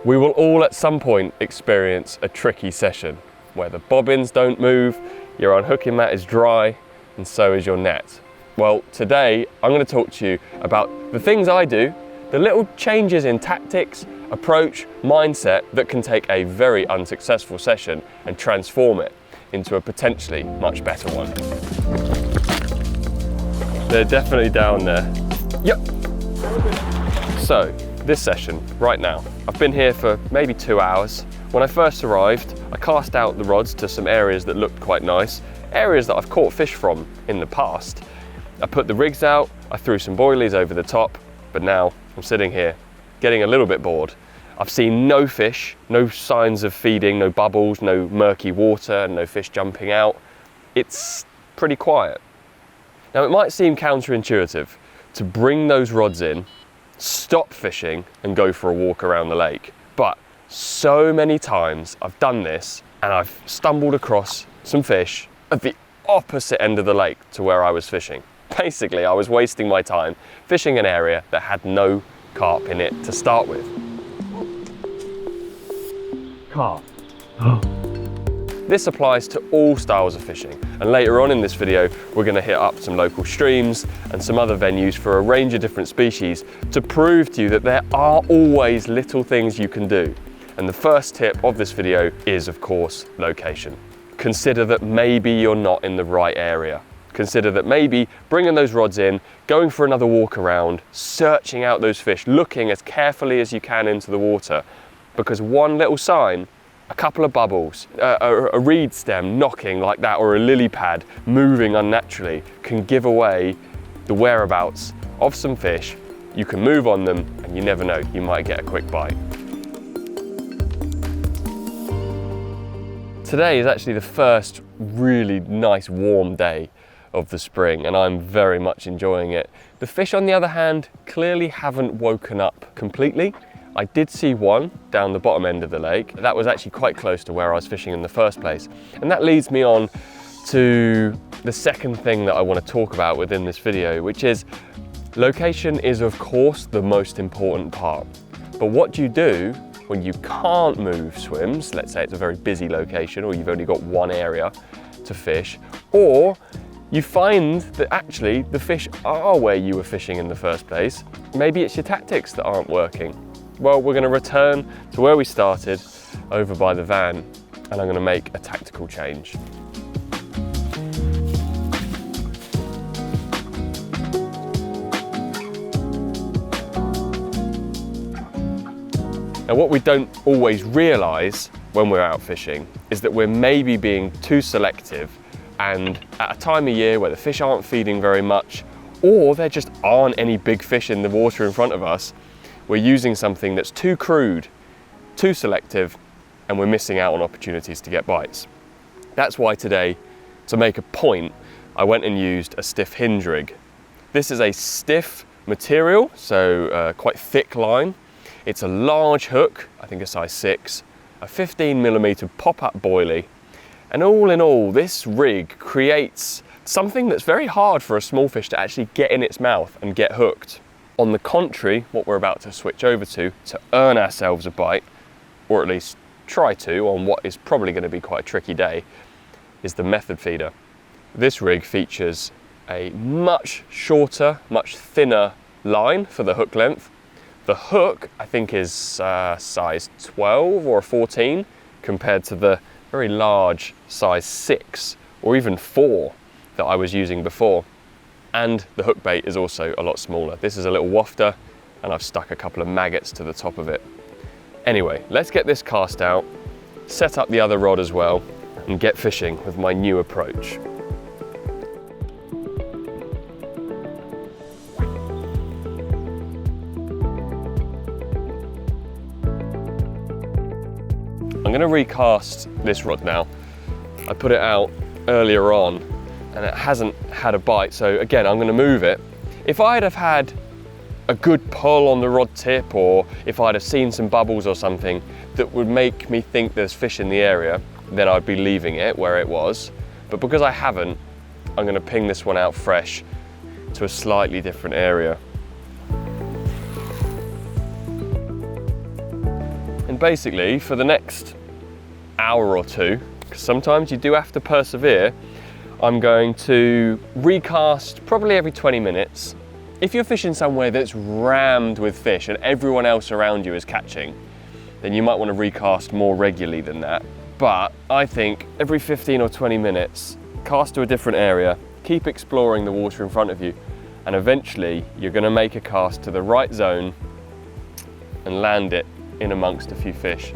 We will all at some point experience a tricky session where the bobbins don't move, your unhooking mat is dry, and so is your net. Well, today I'm going to talk to you about the things I do, the little changes in tactics, approach, mindset that can take a very unsuccessful session and transform it into a potentially much better one. They're definitely down there. Yep. So, this session, right now, I've been here for maybe 2 hours. When I first arrived, I cast out the rods to some areas that looked quite nice, areas that I've caught fish from in the past. I put the rigs out, I threw some boilies over the top, but now I'm sitting here getting a little bit bored. I've seen no fish, no signs of feeding, no bubbles, no murky water, no fish jumping out. It's pretty quiet. Now it might seem counterintuitive to bring those rods in, stop fishing and go for a walk around the lake. But so many times I've done this and I've stumbled across some fish at the opposite end of the lake to where I was fishing. Basically, I was wasting my time fishing an area that had no carp in it to start with. Carp. This applies to all styles of fishing, and later on in this video we're going to hit up some local streams and some other venues for a range of different species to prove to you that there are always little things you can do. And the first tip of this video is, of course, location. Consider that maybe you're not in the right area. Consider that maybe bringing those rods in, going for another walk around, searching out those fish, looking as carefully as you can into the water, because one little sign, a couple of bubbles, a reed stem knocking like that, or a lily pad moving unnaturally can give away the whereabouts of some fish. You can move on them and you never know, you might get a quick bite. Today is actually the first really nice warm day of the spring and I'm very much enjoying it. The fish, on the other hand, clearly haven't woken up completely. I did see one down the bottom end of the lake. That was actually quite close to where I was fishing in the first place. And that leads me on to the second thing that I want to talk about within this video, which is location is of course the most important part. But what do you do when you can't move swims? Let's say it's a very busy location or you've only got one area to fish, or you find that actually the fish are where you were fishing in the first place. Maybe it's your tactics that aren't working. Well, we're going to return to where we started over by the van and I'm going to make a tactical change. Now, what we don't always realise when we're out fishing is that we're maybe being too selective, and at a time of year where the fish aren't feeding very much or there just aren't any big fish in the water in front of us, we're using something that's too crude, too selective, and we're missing out on opportunities to get bites. That's why today, to make a point, I went and used a stiff hinge rig. This is a stiff material, so quite thick line. It's a large hook, I think a size 6, a 15mm pop-up boilie, and all in all, this rig creates something that's very hard for a small fish to actually get in its mouth and get hooked. On the contrary, what we're about to switch over to earn ourselves a bite, or at least try to on what is probably going to be quite a tricky day, is the method feeder. This rig features a much shorter, much thinner line for the hook length. The hook, I think, is size 12 or 14 compared to the very large size 6 or even 4 that I was using before. And the hook bait is also a lot smaller. This is a little wafter and I've stuck a couple of maggots to the top of it. Anyway, let's get this cast out, set up the other rod as well, and get fishing with my new approach. I'm going to recast this rod now. I put it out earlier on and it hasn't had a bite, so again I'm going to move it. If I'd have had a good pull on the rod tip, or if I'd have seen some bubbles or something that would make me think there's fish in the area, then I'd be leaving it where it was. But because I haven't, I'm going to ping this one out fresh to a slightly different area. And And basically for the next hour or two, because sometimes you do have to persevere, I'm going to recast probably every 20 minutes. If you're fishing somewhere that's rammed with fish and everyone else around you is catching, then you might want to recast more regularly than that. But I think every 15 or 20 minutes, cast to a different area, keep exploring the water in front of you, and eventually you're going to make a cast to the right zone and land it in amongst a few fish.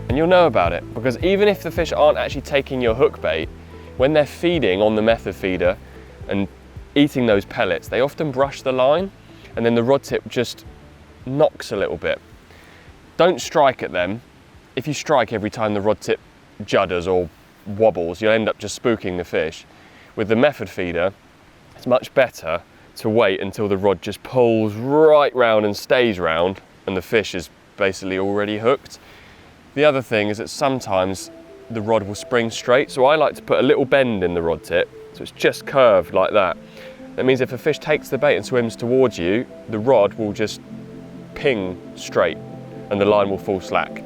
And you'll know about it, because even if the fish aren't actually taking your hook bait, when they're feeding on the method feeder and eating those pellets, they often brush the line and then the rod tip just knocks a little bit. Don't strike at them. If you strike every time the rod tip judders or wobbles, you'll end up just spooking the fish. With the method feeder, it's much better to wait until the rod just pulls right round and stays round and the fish is basically already hooked. The other thing is that sometimes the rod will spring straight, so I like to put a little bend in the rod tip, so it's just curved like that. That means if a fish takes the bait and swims towards you, the rod will just ping straight and the line will fall slack.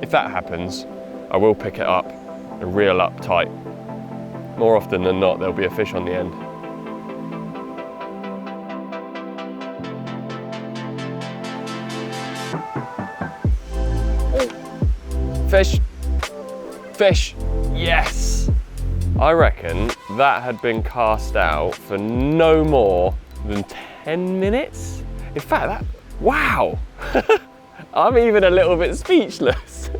If that happens, I will pick it up and reel up tight. More often than not, there'll be a fish on the end. Fish, fish, yes! I reckon that had been cast out for no more than 10 minutes. In fact, that, wow! I'm even a little bit speechless.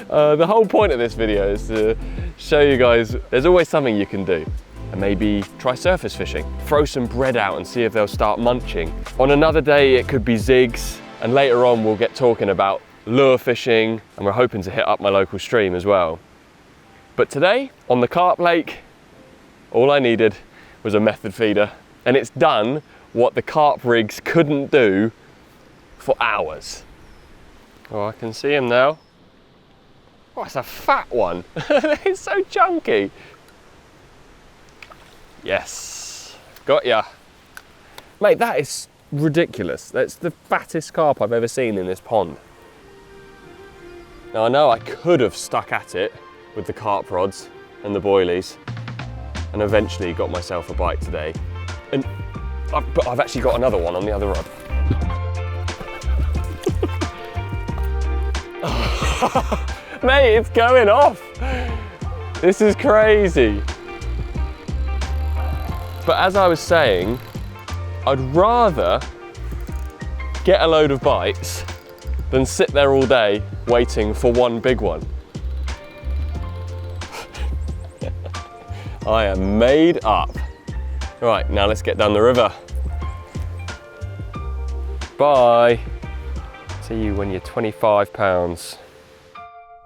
The whole point of this video is to show you guys there's always something you can do. And maybe try surface fishing. Throw some bread out and see if they'll start munching. On another day, it could be zigs. And later on, we'll get talking about lure fishing, and we're hoping to hit up my local stream as well. But today, on the carp lake, all I needed was a method feeder, and it's done what the carp rigs couldn't do for hours. Oh, I can see him now. Oh, it's a fat one. It's so chunky. Yes, got ya. Mate, that is ridiculous. That's the fattest carp I've ever seen in this pond. Now I know I could have stuck at it with the carp rods and the boilies and eventually got myself a bite today. But I've actually got another one on the other rod. Mate, it's going off. This is crazy. But as I was saying, I'd rather get a load of bites than sit there all day waiting for one big one. I am made up. Right, now let's get down the river. Bye. See you when you're 25 pounds.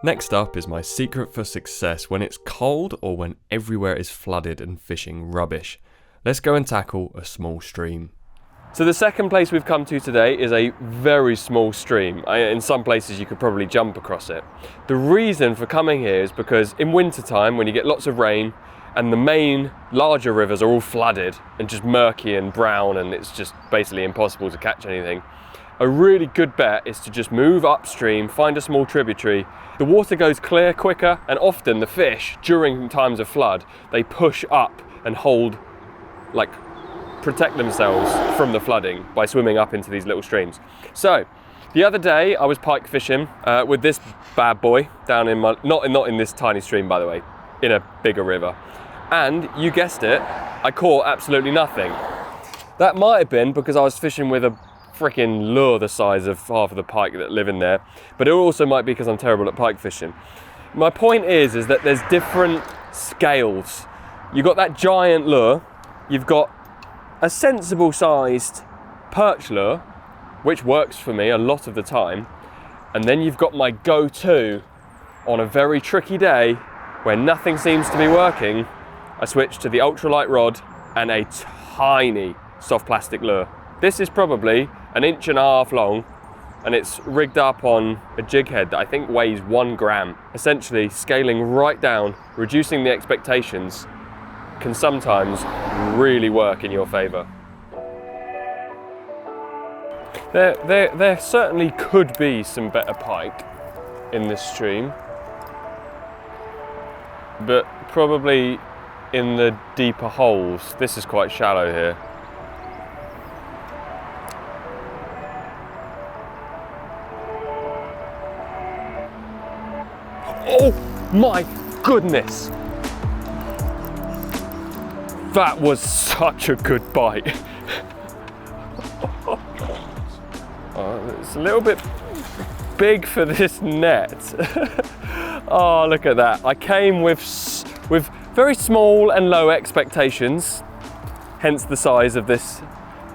Next up is my secret for success when it's cold or when everywhere is flooded and fishing rubbish. Let's go and tackle a small stream. So the second place we've come to today is a very small stream. In some places you could probably jump across it. The reason for coming here is because in winter time, when you get lots of rain and the main larger rivers are all flooded and just murky and brown and it's just basically impossible to catch anything, a really good bet is to just move upstream, find a small tributary. The water goes clear quicker, and often the fish, during times of flood, they push up and hold, like, protect themselves from the flooding by swimming up into these little streams. So the other day I was pike fishing with this bad boy down in my, not in this tiny stream by the way, in a bigger river, and you guessed it, I caught absolutely nothing. That might have been because I was fishing with a freaking lure the size of half of the pike that live in there, but it also might be because I'm terrible at pike fishing. My point is that there's different scales. You've got that giant lure, you've got a sensible sized perch lure, which works for me a lot of the time, and then you've got my go-to on a very tricky day where nothing seems to be working. I switch to the ultralight rod and a tiny soft plastic lure. This is probably 1.5 inches long, and it's rigged up on a jig head that I think weighs 1 gram. Essentially scaling right down, reducing the expectations can sometimes really work in your favor. There certainly could be some better pike in this stream, but probably in the deeper holes. This is quite shallow here. Oh my goodness! That was such a good bite. Oh, it's a little bit big for this net. Oh, look at that. I came with very small and low expectations, hence the size of this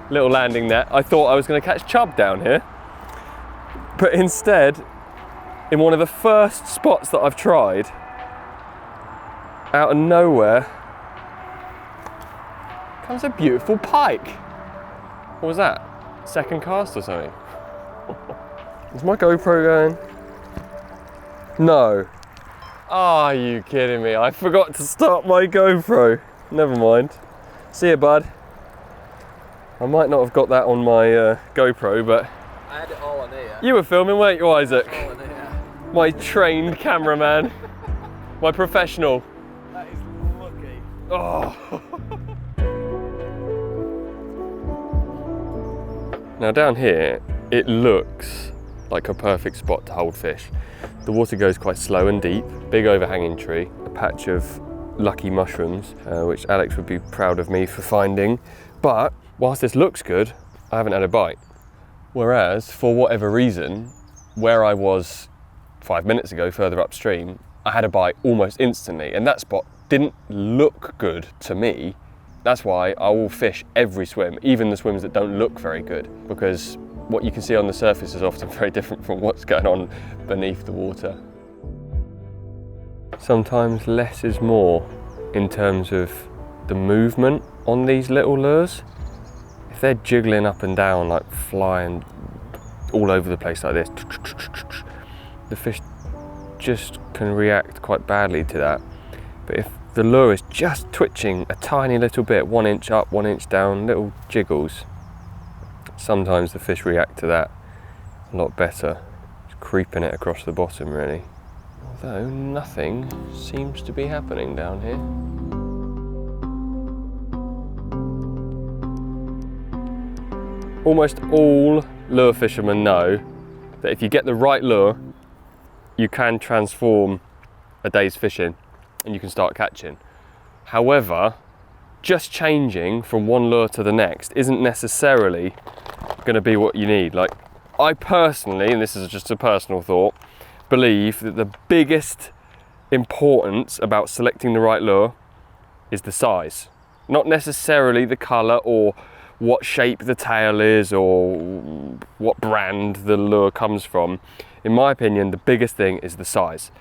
little landing net. I thought I was going to catch chub down here, but instead, in one of the first spots that I've tried, out of nowhere, comes a beautiful pike. What was that? Second cast or something? Is my GoPro going? No. Are you kidding me? I forgot to start my GoPro. Never mind. See ya, bud. I might not have got that on my GoPro, but I had it all on here. You were filming, weren't you, Isaac? All on here. My trained cameraman. My professional. That is lucky. Oh. Now down here, it looks like a perfect spot to hold fish. The water goes quite slow and deep, big overhanging tree, a patch of lucky mushrooms, which Alex would be proud of me for finding. But whilst this looks good, I haven't had a bite. Whereas, for whatever reason, where I was 5 minutes ago, further upstream, I had a bite almost instantly, and that spot didn't look good to me. That's why I will fish every swim, even the swims that don't look very good, because what you can see on the surface is often very different from what's going on beneath the water. Sometimes less is more in terms of the movement on these little lures. If they're jiggling up and down, like flying all over the place like this, the fish just can react quite badly to that. But if the lure is just twitching a tiny little bit, 1 inch up, 1 inch down, little jiggles, sometimes the fish react to that a lot better. Just creeping it across the bottom, really. Although nothing seems to be happening down here. Almost all lure fishermen know that if you get the right lure, you can transform a day's fishing and you can start catching. However, just changing from one lure to the next isn't necessarily going to be what you need. Like, I personally, and this is just a personal thought, believe that the biggest importance about selecting the right lure is the size. Not necessarily the colour or what shape the tail is or what brand the lure comes from. In my opinion, the biggest thing is the size.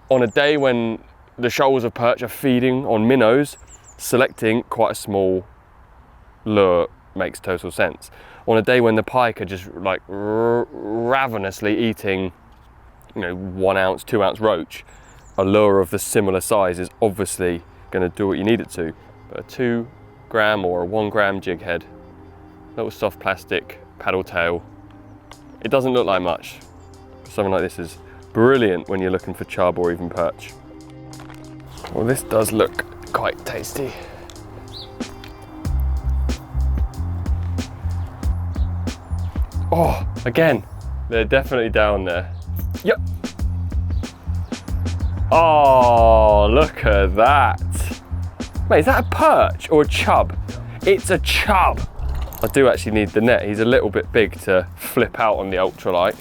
On a day when the shoals of perch are feeding on minnows, selecting quite a small lure makes total sense. On a day when the pike are just like ravenously eating, 1 ounce, 2 ounce roach, a lure of the similar size is obviously going to do what you need it to. But a 2 gram or a 1 gram jig head, little soft plastic paddle tail, it doesn't look like much. Something like this is brilliant when you're looking for chub or even perch. Well, this does look quite tasty. Oh, again, they're definitely down there. Yep. Oh, look at that. Mate, is that a perch or a chub? It's a chub. I do actually need the net. He's a little bit big to flip out on the ultralight.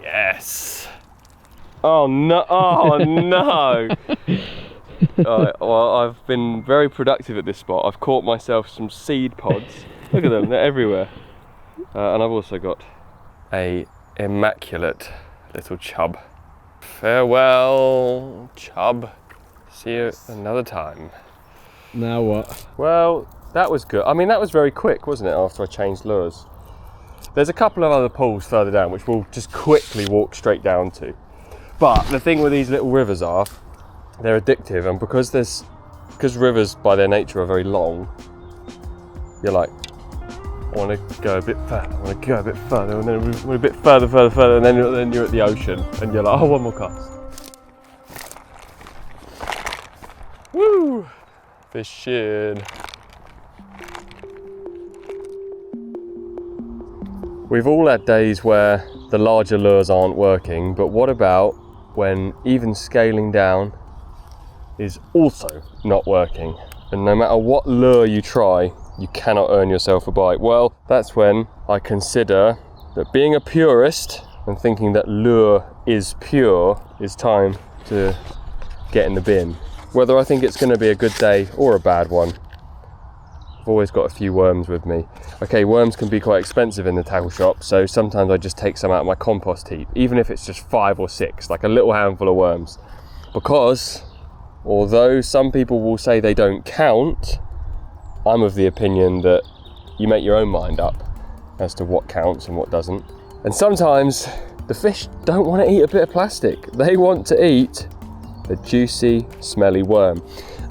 Yes. Oh no, oh no. Alright, well, I've been very productive at this spot. I've caught myself some seed pods. Look at them, they're everywhere. And I've also got a immaculate little chub. Farewell, chub. See you another time. Now what? Well, that was good. I mean, that was very quick, wasn't it, after I changed lures? There's a couple of other pools further down, which we'll just quickly walk straight down to. But the thing with these little rivers are, they're addictive, and because rivers by their nature are very long, you're like, want to go a bit further, I want to go a bit further, and then a bit further, and then you're at the ocean, and you're like, oh, one more cast. Woo! Fishing. We've all had days where the larger lures aren't working, but what about when even scaling down is also not working? And no matter what lure you try, you cannot earn yourself a bite. Well, that's when I consider that being a purist and thinking that lure is pure is time to get in the bin. Whether I think it's going to be a good day or a bad one, I've always got a few worms with me. Okay, worms can be quite expensive in the tackle shop, so sometimes I just take some out of my compost heap, even if it's just 5 or 6, like a little handful of worms. Because, although some people will say they don't count, I'm of the opinion that you make your own mind up as to what counts and what doesn't. And sometimes the fish don't want to eat a bit of plastic. They want to eat the juicy, smelly worm.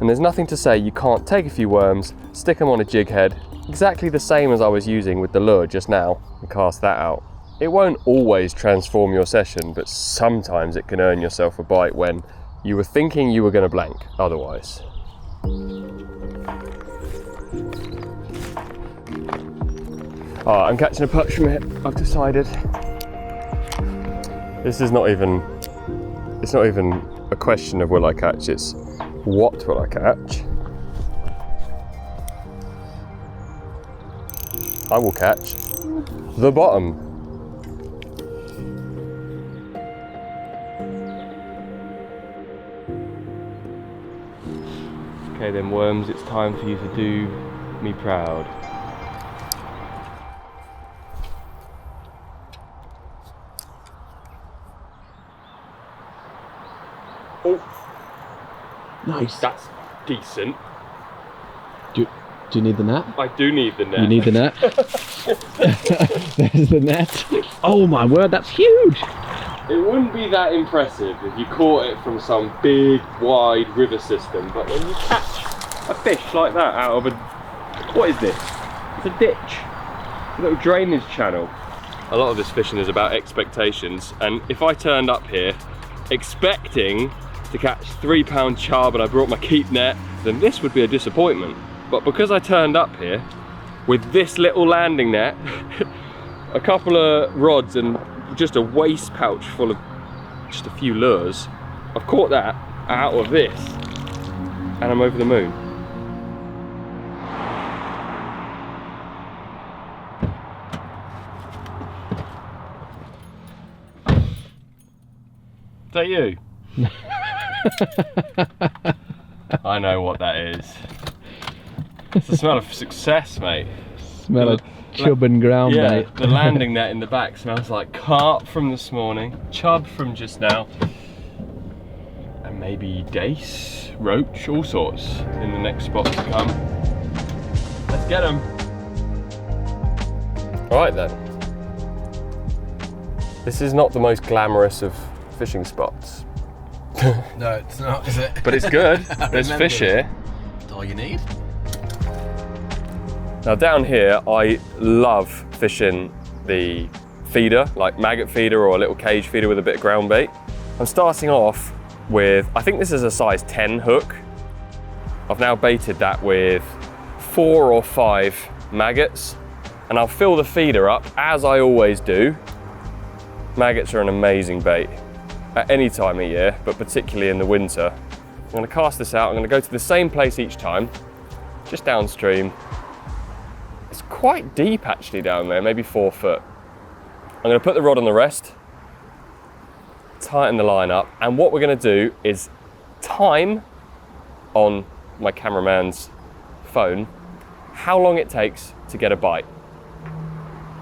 And there's nothing to say you can't take a few worms, stick them on a jig head, exactly the same as I was using with the lure just now, and cast that out. It won't always transform your session, but sometimes it can earn yourself a bite when you were thinking you were going to blank otherwise. Oh, I'm catching a perch from it, I've decided. This is not even, it's not even a question of will I catch, it's what will I catch. I will catch the bottom. Okay then worms, it's time for you to do me proud. Oh, Nice. that's decent. Do you need the net? I do need the net. You need the net? There's the net. Oh my word, that's huge! It wouldn't be that impressive if you caught it from some big, wide river system, but when you catch a fish like that out of a... What is this? It's a ditch. A little drainage channel. A lot of this fishing is about expectations, and if I turned up here expecting to catch 3-pound chub and I brought my keep net, then this would be a disappointment. But because I turned up here with this little landing net, a couple of rods and just a waste pouch full of just a few lures, I've caught that out of this and I'm over the moon. Is that you? I know what that is. It's the smell of success, mate. Smell of chub and ground bait. The landing net in the back smells like carp from this morning, chub from just now, and maybe dace, roach, all sorts in the next spot to come. Let's get them. All right then. This is not the most glamorous of fishing spots. No, it's not, is it? But it's good. There's fish here. That's all you need. Now down here, I love fishing the feeder, like maggot feeder or a little cage feeder with a bit of ground bait. I'm starting off with, I think this is a size 10 hook. I've now baited that with 4 or 5 maggots, and I'll fill the feeder up as I always do. Maggots are an amazing bait at any time of year, but particularly in the winter. I'm going to cast this out. I'm going to go to the same place each time, just downstream. It's quite deep actually down there, maybe 4 foot. I'm going to put the rod on the rest, tighten the line up, and what we're going to do is time on my cameraman's phone how long it takes to get a bite.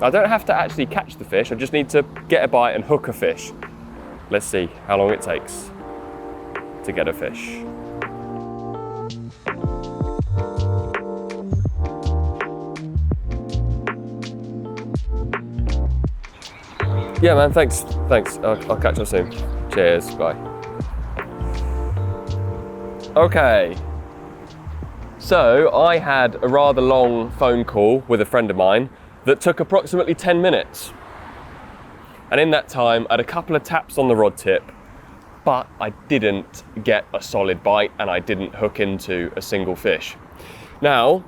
I don't have to actually catch the fish, I just need to get a bite and hook a fish. Let's see how long it takes to get a fish. Yeah man, thanks. I'll catch up soon. Cheers, bye. Okay, so I had a rather long phone call with a friend of mine that took approximately 10 minutes. And in that time, I had a couple of taps on the rod tip, but I didn't get a solid bite and I didn't hook into a single fish. Now,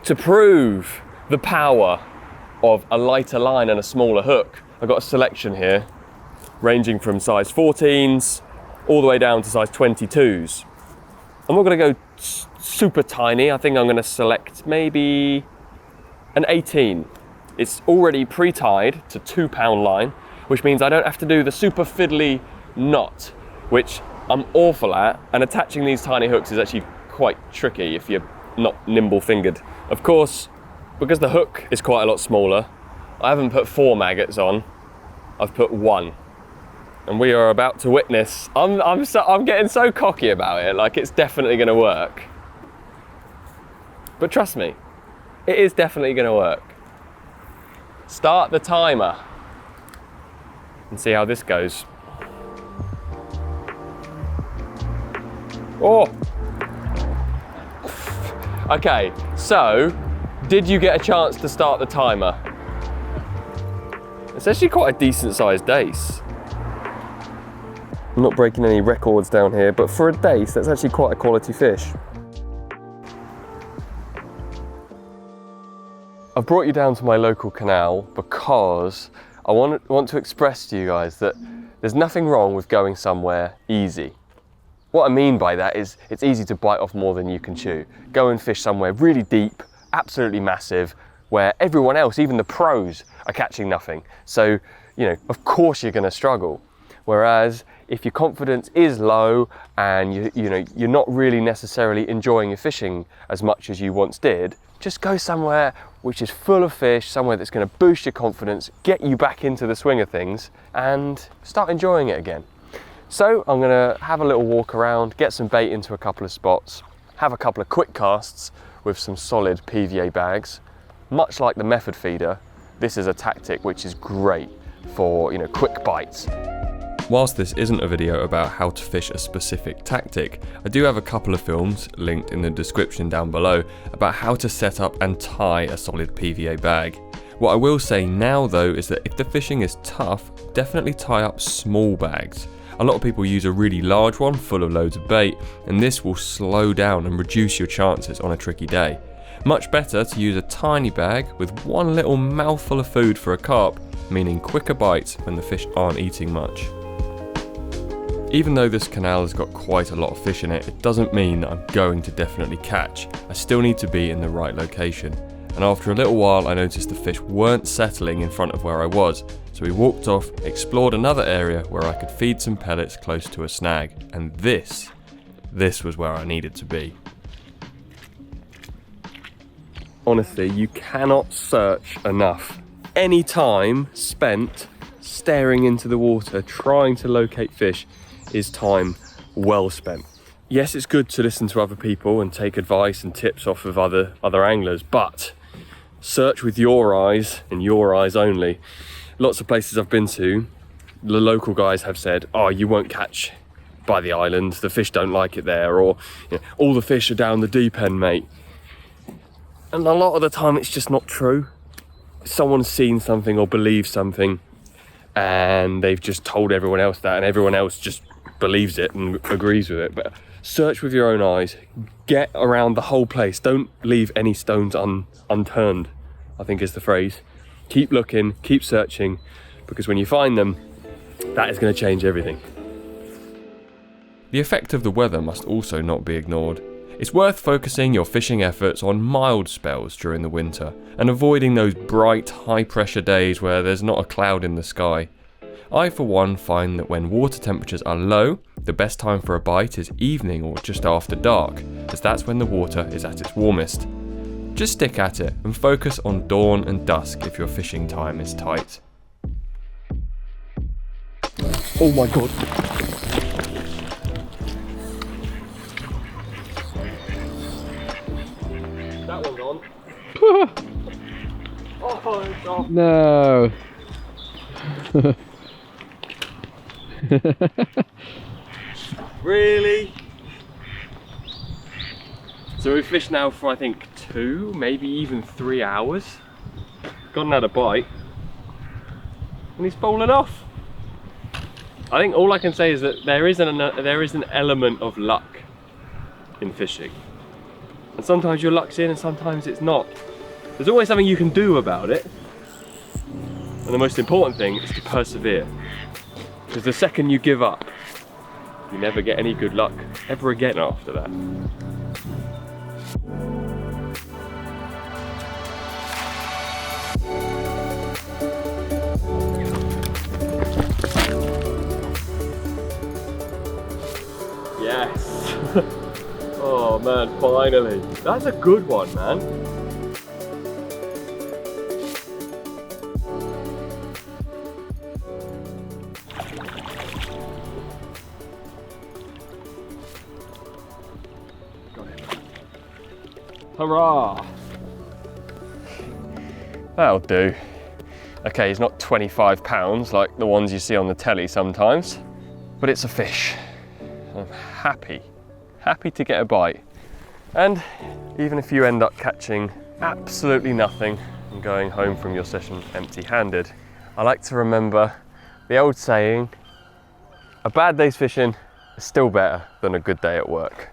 to prove the power of a lighter line and a smaller hook, I've got a selection here ranging from size 14s all the way down to size 22s. I'm not going to go super tiny. I think I'm going to select maybe an 18. It's already pre-tied to 2-pound line, which means I don't have to do the super fiddly knot, which I'm awful at, and attaching these tiny hooks is actually quite tricky if you're not nimble-fingered. Of course, because the hook is quite a lot smaller, I haven't put 4 maggots on, I've put 1. And we are about to witness, I'm getting so cocky about it, like it's definitely gonna work. But trust me, it is definitely gonna work. Start the timer and see how this goes. Oh! Okay, so, did you get a chance to start the timer? It's actually quite a decent sized dace. I'm not breaking any records down here, but for a dace, that's actually quite a quality fish. I've brought you down to my local canal because I want to express to you guys that there's nothing wrong with going somewhere easy. What I mean by that is it's easy to bite off more than you can chew. Go and fish somewhere really deep, absolutely massive, where everyone else, even the pros, are catching nothing. So, you know, of course you're gonna struggle. Whereas if your confidence is low and you're not really necessarily enjoying your fishing as much as you once did, just go somewhere which is full of fish, somewhere that's gonna boost your confidence, get you back into the swing of things, and start enjoying it again. So I'm gonna have a little walk around, get some bait into a couple of spots, have a couple of quick casts with some solid PVA bags. Much like the method feeder, this is a tactic which is great for, quick bites. Whilst this isn't a video about how to fish a specific tactic, I do have a couple of films linked in the description down below about how to set up and tie a solid PVA bag. What I will say now though is that if the fishing is tough, definitely tie up small bags. A lot of people use a really large one full of loads of bait, and this will slow down and reduce your chances on a tricky day. Much better to use a tiny bag with one little mouthful of food for a carp, meaning quicker bites when the fish aren't eating much. Even though this canal has got quite a lot of fish in it, it doesn't mean that I'm going to definitely catch. I still need to be in the right location. And after a little while I noticed the fish weren't settling in front of where I was, so we walked off, explored another area where I could feed some pellets close to a snag, and this was where I needed to be. Honestly, you cannot search enough. Any time spent staring into the water trying to locate fish is time well spent. Yes, it's good to listen to other people and take advice and tips off of other anglers, but search with your eyes and your eyes only. Lots of places I've been to, the local guys have said, oh, you won't catch by the island, the fish don't like it there, or all the fish are down the deep end, mate. And a lot of the time it's just not true. Someone's seen something or believes something and they've just told everyone else that, and everyone else just believes it and agrees with it. But search with your own eyes, get around the whole place, don't leave any stones unturned, I think is the phrase. Keep looking, keep searching, because when you find them, that is going to change everything. The effect of the weather must also not be ignored. It's worth focusing your fishing efforts on mild spells during the winter and avoiding those bright, high-pressure days where there's not a cloud in the sky. I, for one, find that when water temperatures are low, the best time for a bite is evening or just after dark, as that's when the water is at its warmest. Just stick at it and focus on dawn and dusk if your fishing time is tight. Oh my god! That one's on. Oh, it's off. No. Really? So we've fished now for I think 2, maybe even 3 hours. gone and had a bite, and he's fallen off. I think all I can say is that there is an element of luck in fishing. And sometimes your luck's in and sometimes it's not. There's always something you can do about it. And the most important thing is to persevere. Because the second you give up, you never get any good luck ever again after that. Yes! Oh man, finally! That's a good one, man! Got it. Hurrah! That'll do. Okay, he's not 25 pounds like the ones you see on the telly sometimes, but it's a fish. I'm happy to get a bite. And even if you end up catching absolutely nothing and going home from your session empty-handed, I like to remember the old saying, a bad day's fishing is still better than a good day at work.